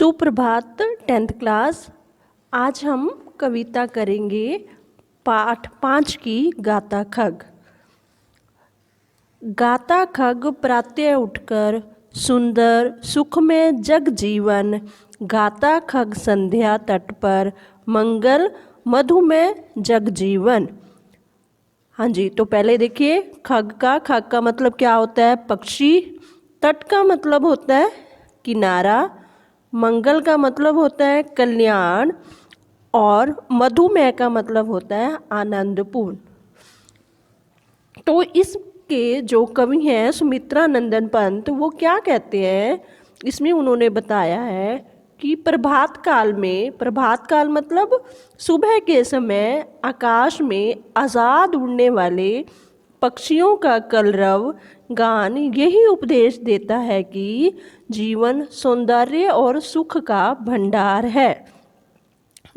सुप्रभात 10th class. आज हम कविता करेंगे पाठ 5 की गाता खग। गाता खग प्रातः उठकर सुंदर सुख में जग जीवन, गाता खग संध्या तट पर मंगल मधु में जग जीवन। हाँ जी, तो पहले देखिए खग का मतलब क्या होता है? पक्षी। तट का मतलब होता है किनारा। मंगल का मतलब होता है कल्याण। और मधुमेह का मतलब होता है आनंदपूर्ण। तो इसके जो कवि हैं सुमित्रा नंदन पंत, वो क्या कहते हैं इसमें? उन्होंने बताया है कि प्रभात काल में, प्रभात काल मतलब सुबह के समय आकाश में आज़ाद उड़ने वाले पक्षियों का कलरव गान यही उपदेश देता है कि जीवन सौंदर्य और सुख का भंडार है।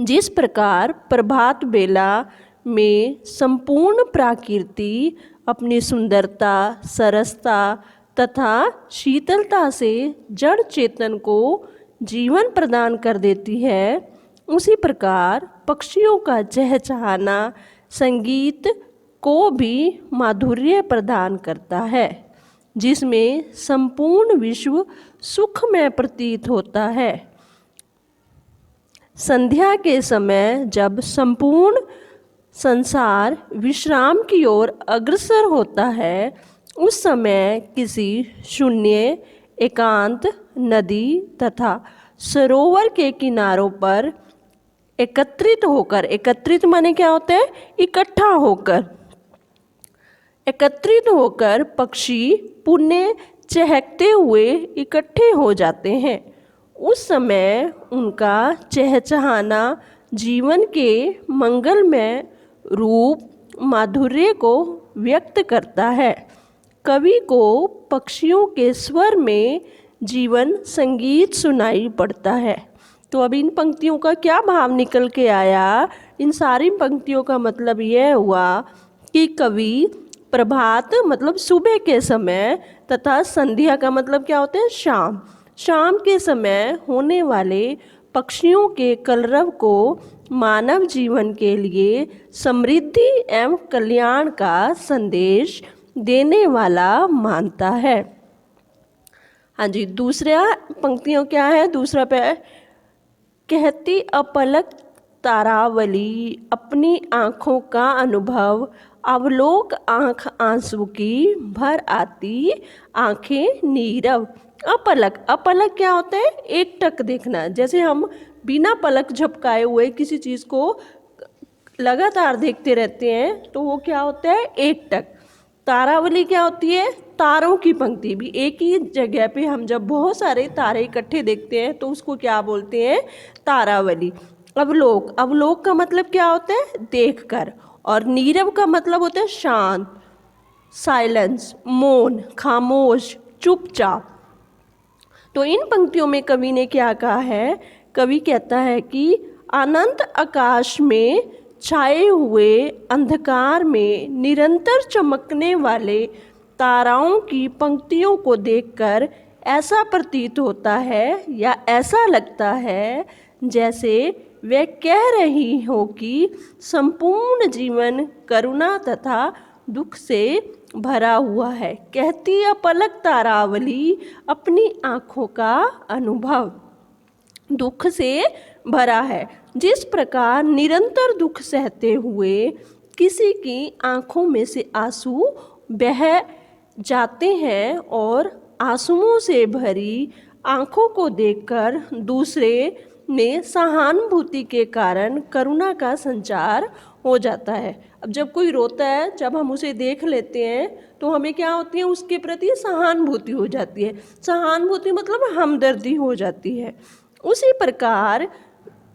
जिस प्रकार प्रभात बेला में संपूर्ण प्रकृति अपनी सुंदरता, सरसता तथा शीतलता से जड़ चेतन को जीवन प्रदान कर देती है, उसी प्रकार पक्षियों का चहचहाना संगीत को भी माधुर्य प्रदान करता है, जिसमें संपूर्ण विश्व सुखमय प्रतीत होता है। संध्या के समय जब संपूर्ण संसार विश्राम की ओर अग्रसर होता है, उस समय किसी शून्य एकांत नदी तथा सरोवर के किनारों पर एकत्रित होकर, एकत्रित माने क्या होता है? इकट्ठा होकर, एकत्रित होकर पक्षी पुण्य चहकते हुए इकट्ठे हो जाते हैं। उस समय उनका चहचहाना जीवन के मंगलमय रूप माधुर्य को व्यक्त करता है। कवि को पक्षियों के स्वर में जीवन संगीत सुनाई पड़ता है। तो अब इन पंक्तियों का क्या भाव निकल के आया? इन सारी पंक्तियों का मतलब यह हुआ कि कवि प्रभात मतलब सुबह के समय तथा संध्या का मतलब क्या होता है? शाम। शाम के समय होने वाले पक्षियों के कलरव को मानव जीवन के लिए समृद्धि एवं कल्याण का संदेश देने वाला मानता है। हाँ जी, दूसरा पंक्तियों क्या है? दूसरा पे कहती अपलक तारावली अपनी आँखों का अनुभव, अवलोक आँख आंसू की भर आती आँखें नीरव। अपलक, अपलक क्या होता है? एक टक देखना। जैसे हम बिना पलक झपकाए हुए किसी चीज़ को लगातार देखते रहते हैं तो वो क्या होता है? एक टक। तारावली क्या होती है? तारों की पंक्ति। भी एक ही जगह पे हम जब बहुत सारे तारे इकट्ठे देखते हैं तो उसको क्या बोलते हैं? तारावली। अवलोक, अवलोक का मतलब क्या होता है? देखकर। और नीरव का मतलब होता है शांत, साइलेंस, मौन, खामोश, चुपचाप। तो इन पंक्तियों में कवि ने क्या कहा है? कवि कहता है कि अनंत आकाश में छाए हुए अंधकार में निरंतर चमकने वाले ताराओं की पंक्तियों को देखकर ऐसा प्रतीत होता है या ऐसा लगता है जैसे वे कह रही हो कि संपूर्ण जीवन करुणा तथा दुख से भरा हुआ है। कहती अपलक तारावली अपनी आँखों का अनुभव दुख से भरा है। जिस प्रकार निरंतर दुख सहते हुए किसी की आँखों में से आंसू बह जाते हैं और आंसुओं से भरी आँखों को देखकर दूसरे में सहानुभूति के कारण करुणा का संचार हो जाता है। अब जब कोई रोता है, जब हम उसे देख लेते हैं तो हमें क्या होती है? उसके प्रति सहानुभूति हो जाती है। सहानुभूति मतलब हमदर्दी हो जाती है। उसी प्रकार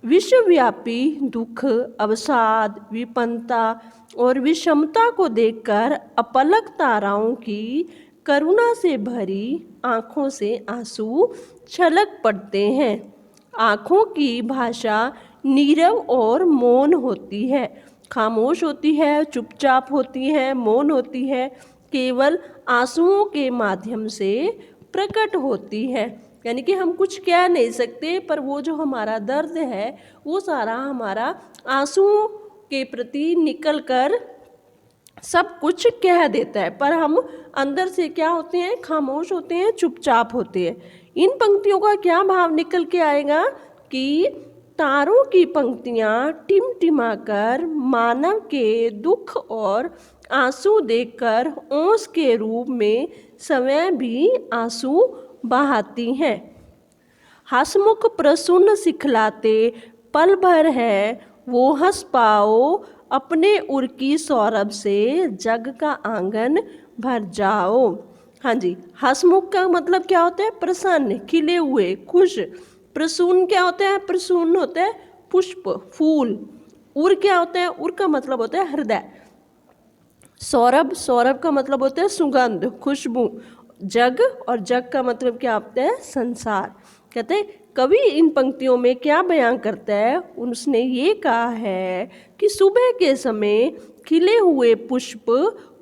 विश्वव्यापी दुख, अवसाद, विपन्नता और विषमता को देखकर अपलक ताराओं की करुणा से भरी आँखों से आंसू छलक पड़ते हैं। आँखों की भाषा नीरव और मौन होती है, खामोश होती है, चुपचाप होती है, मौन होती है, केवल आंसुओं के माध्यम से प्रकट होती है। यानी कि हम कुछ कह नहीं सकते, पर वो जो हमारा दर्द है वो सारा हमारा आंसुओं के प्रति निकल कर सब कुछ कह देता है, पर हम अंदर से क्या होते हैं, खामोश होते हैं, चुपचाप होते हैं। इन पंक्तियों का क्या भाव निकल के आएगा कि तारों की पंक्तियाँ टिमटिमाकर मानव के दुख और आंसू देखकर ओस के रूप में स्वयं भी आंसू बहाती हैं। हंसमुख प्रसून सिखलाते पल भर है, वो हंस पाओ अपने उर की सौरभ से जग का आंगन भर जाओ। हाँ जी, हंसमुख का मतलब क्या होता है, प्रसन्न, खिले हुए, खुश। प्रसून क्या होता है, प्रसून होता है पुष्प, फूल। उर क्या होता है, उर का मतलब होता है हृदय। सौरभ, सौरभ का मतलब होता है सुगंध, खुशबू। जग, और जग का मतलब क्या होता है, संसार। कहते हैं कवि इन पंक्तियों में क्या बयां करता है, उसने ये कहा है कि सुबह के समय खिले हुए पुष्प,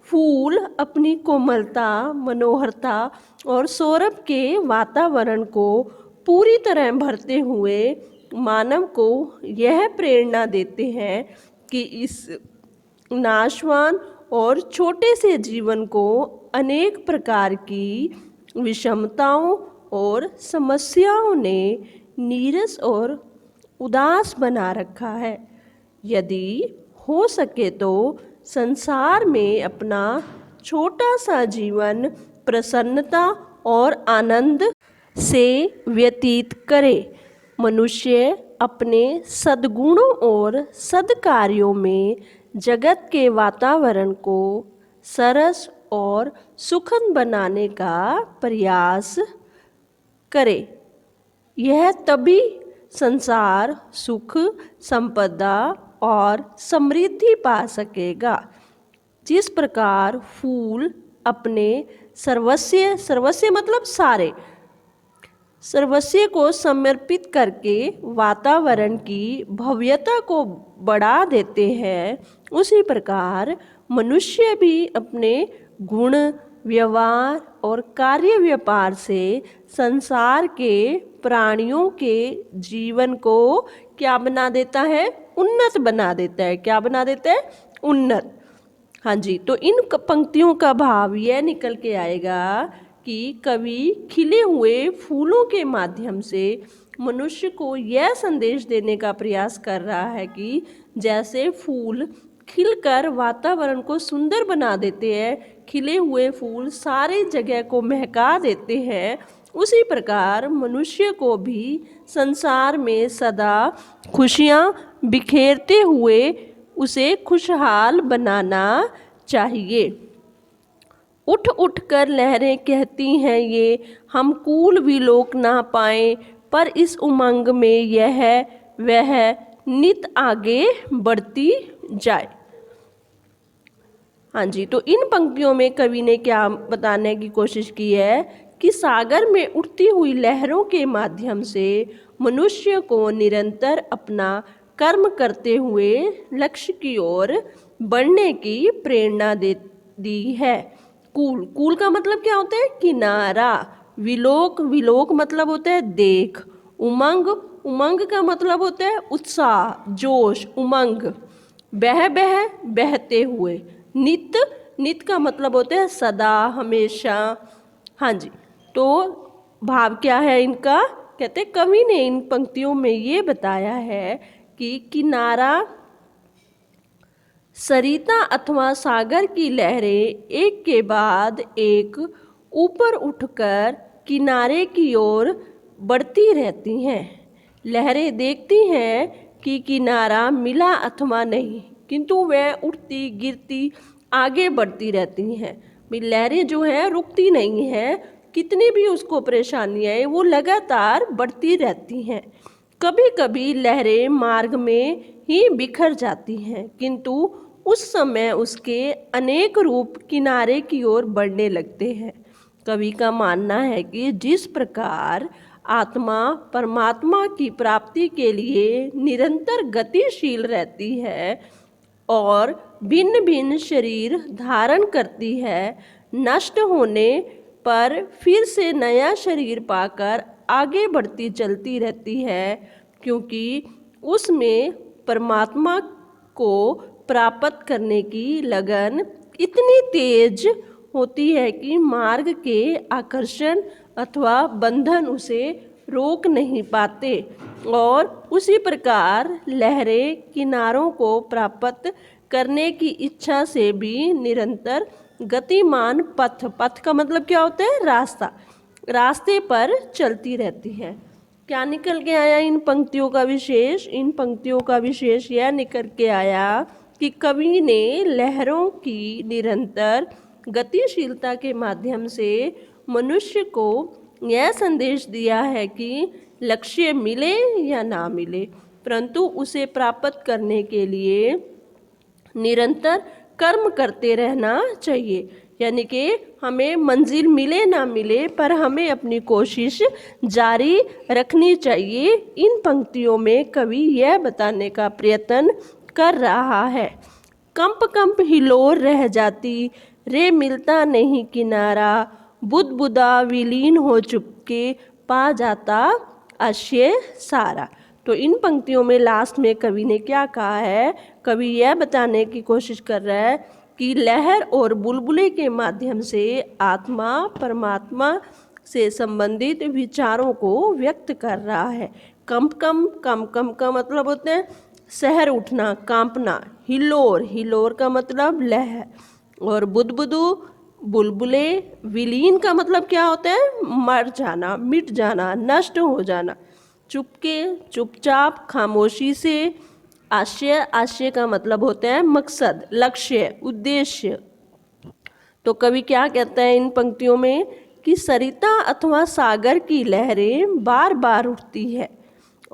फूल अपनी कोमलता, मनोहरता और सौरभ के वातावरण को पूरी तरह भरते हुए मानव को यह प्रेरणा देते हैं कि इस नाशवान और छोटे से जीवन को अनेक प्रकार की विषमताओं और समस्याओं ने नीरस और उदास बना रखा है। यदि हो सके तो संसार में अपना छोटा सा जीवन प्रसन्नता और आनंद से व्यतीत करे। मनुष्य अपने सद्गुणों और सद्कार्यों में जगत के वातावरण को सरस और सुखद बनाने का प्रयास करे। यह तभी संसार सुख, संपदा और समृद्धि पा सकेगा। जिस प्रकार फूल अपने सर्वस्व, सर्वस्व मतलब सारे, सर्वस्व को समर्पित करके वातावरण की भव्यता को बढ़ा देते हैं, उसी प्रकार मनुष्य भी अपने गुण, व्यवहार और कार्य व्यापार से संसार के प्राणियों के जीवन को क्या बना देता है, उन्नत बना देता है। क्या बना देता है, उन्नत। हाँ जी, तो इन पंक्तियों का भाव यह निकल के आएगा कि कवि खिले हुए फूलों के माध्यम से मनुष्य को यह संदेश देने का प्रयास कर रहा है कि जैसे फूल खिलकर वातावरण को सुंदर बना देते हैं, खिले हुए फूल सारे जगह को महका देते हैं, उसी प्रकार मनुष्य को भी संसार में सदा खुशियाँ बिखेरते हुए उसे खुशहाल बनाना चाहिए। उठ उठ कर लहरें कहती हैं ये, हम कूल विलोक ना पाएं, पर इस उमंग में यह वह नित आगे बढ़ती जाए। हाँ जी, तो इन पंक्तियों में कवि ने क्या बताने की कोशिश की है कि सागर में उठती हुई लहरों के माध्यम से मनुष्य को निरंतर अपना कर्म करते हुए लक्ष्य की ओर बढ़ने की प्रेरणा दी है। कूल, कूल का मतलब क्या होता है, किनारा। विलोक, विलोक मतलब होता है देख। उमंग, उमंग का मतलब होता है उत्साह, जोश, उमंग। बह बह, बहते हुए। नित, नित का मतलब होता है सदा, हमेशा। हाँ जी, तो भाव क्या है इनका, कहते कवि ने इन पंक्तियों में ये बताया है कि किनारा, सरिता अथवा सागर की लहरें एक के बाद एक ऊपर उठकर किनारे की ओर बढ़ती रहती हैं। लहरें देखती हैं कि किनारा मिला अथवा नहीं, किंतु वह उठती गिरती आगे बढ़ती रहती हैं। लहरें जो है रुकती नहीं हैं, कितनी भी उसको परेशानियाँ हैं वो लगातार बढ़ती रहती हैं। कभी कभी लहरें मार्ग में ही बिखर जाती हैं, किंतु उस समय उसके अनेक रूप किनारे की ओर बढ़ने लगते हैं। कवि का मानना है कि जिस प्रकार आत्मा परमात्मा की प्राप्ति के लिए निरंतर गतिशील रहती है और भिन्न भिन्न शरीर धारण करती है, नष्ट होने पर फिर से नया शरीर पाकर आगे बढ़ती चलती रहती है, क्योंकि उसमें परमात्मा को प्राप्त करने की लगन इतनी तेज होती है कि मार्ग के आकर्षण अथवा बंधन उसे रोक नहीं पाते। और उसी प्रकार लहरें किनारों को प्राप्त करने की इच्छा से भी निरंतर गतिमान पथ का मतलब क्या होता है? रास्ते पर चलती रहती है। क्या निकल के आया इन पंक्तियों का विशेष? इन पंक्तियों का विशेष यह निकल के आया कि कवि ने लहरों की निरंतर गतिशीलता के माध्यम से मनुष्य को यह संदेश दिया है कि लक्ष्य मिले या ना मिले, परंतु उसे प्राप्त करने के लिए निरंतर कर्म करते रहना चाहिए। यानी कि हमें मंजिल मिले ना मिले, पर हमें अपनी कोशिश जारी रखनी चाहिए। इन पंक्तियों में कवि यह बताने का प्रयत्न कर रहा है, कंप कंप हिलोर रह जाती रे मिलता नहीं किनारा, बुदबुदा विलीन हो चुपके पा जाता आशय सारा। तो इन पंक्तियों में लास्ट में कवि ने क्या कहा है? कवि यह बताने की कोशिश कर रहा है कि लहर और बुलबुले के माध्यम से आत्मा परमात्मा से संबंधित विचारों को व्यक्त कर रहा है। कंप का मतलब होता है शहर उठना, कांपना। हिलोर का मतलब लहर, और बुदबुदू बुलबुले, विलीन का मतलब क्या होता है? मर जाना, मिट जाना, नष्ट हो जाना। चुपके चुपचाप, खामोशी से। आशय का मतलब होता है मकसद, लक्ष्य, उद्देश्य। तो कवि क्या कहता है इन पंक्तियों में कि सरिता अथवा सागर की लहरें बार बार उठती है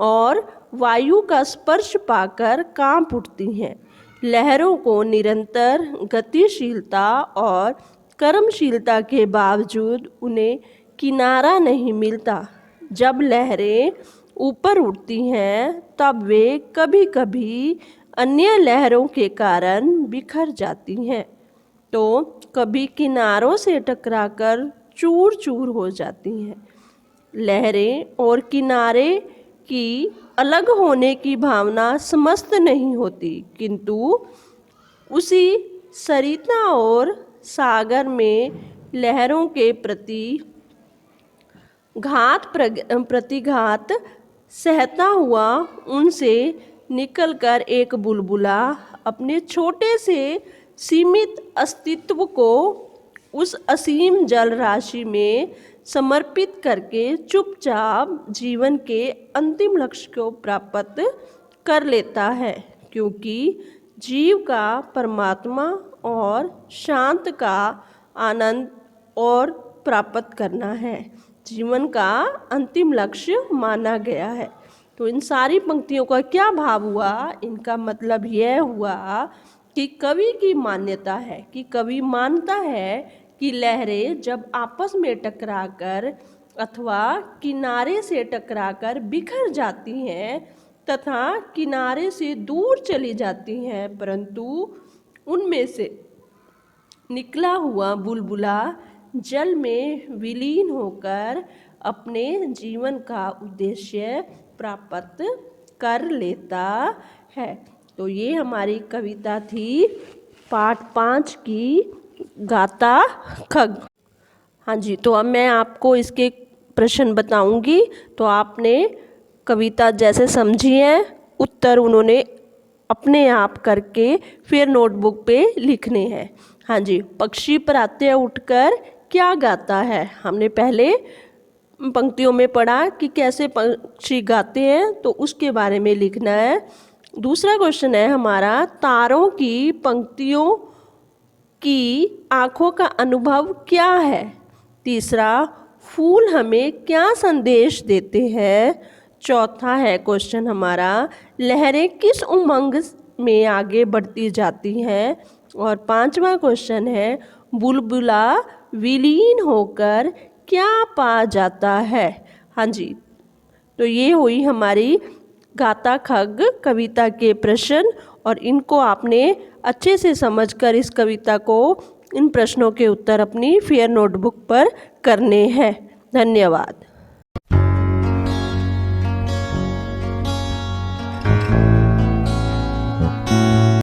और वायु का स्पर्श पाकर कांप उठती हैं। लहरों को निरंतर गतिशीलता और कर्मशीलता के बावजूद उन्हें किनारा नहीं मिलता। जब लहरें ऊपर उठती हैं तब वे कभी कभी अन्य लहरों के कारण बिखर जाती हैं, तो कभी किनारों से टकराकर चूर चूर हो जाती हैं। लहरें और किनारे की अलग होने की भावना समस्त नहीं होती, किंतु उसी सरिता और सागर में लहरों के प्रति प्रतिघात सहता हुआ उनसे निकलकर एक बुलबुला अपने छोटे से सीमित अस्तित्व को उस असीम जल राशि में समर्पित करके चुपचाप जीवन के अंतिम लक्ष्य को प्राप्त कर लेता है, क्योंकि जीव का परमात्मा और शांत का आनंद और प्राप्त करना है जीवन का अंतिम लक्ष्य माना गया है। तो इन सारी पंक्तियों का क्या भाव हुआ? इनका मतलब यह हुआ कि कवि की मान्यता है कि कवि मानता है कि लहरें जब आपस में टकराकर अथवा किनारे से टकराकर बिखर जाती हैं तथा किनारे से दूर चली जाती हैं, परंतु उनमें से निकला हुआ बुलबुला जल में विलीन होकर अपने जीवन का उद्देश्य प्राप्त कर लेता है। तो ये हमारी कविता थी पाठ 5 की गाता खग। हाँ जी, तो अब मैं आपको इसके प्रश्न बताऊंगी, तो आपने कविता जैसे समझी है उत्तर उन्होंने अपने आप करके फिर नोटबुक पे लिखने हैं। हाँ जी, पक्षी प्रातः उठकर क्या गाता है? हमने पहले पंक्तियों में पढ़ा कि कैसे पक्षी गाते हैं, तो उसके बारे में लिखना है। दूसरा क्वेश्चन है हमारा, तारों की पंक्तियों की आँखों का अनुभव क्या है? तीसरा, फूल हमें क्या संदेश देते हैं? चौथा है क्वेश्चन हमारा, लहरें किस उमंग में आगे बढ़ती जाती हैं? और पांचवा क्वेश्चन है, बुलबुला विलीन होकर क्या पा जाता है? हाँ जी, तो ये हुई हमारी गाता खग कविता के प्रश्न, और इनको आपने अच्छे से समझकर इस कविता को, इन प्रश्नों के उत्तर अपनी फेयर नोटबुक पर करने हैं। धन्यवाद। हैं।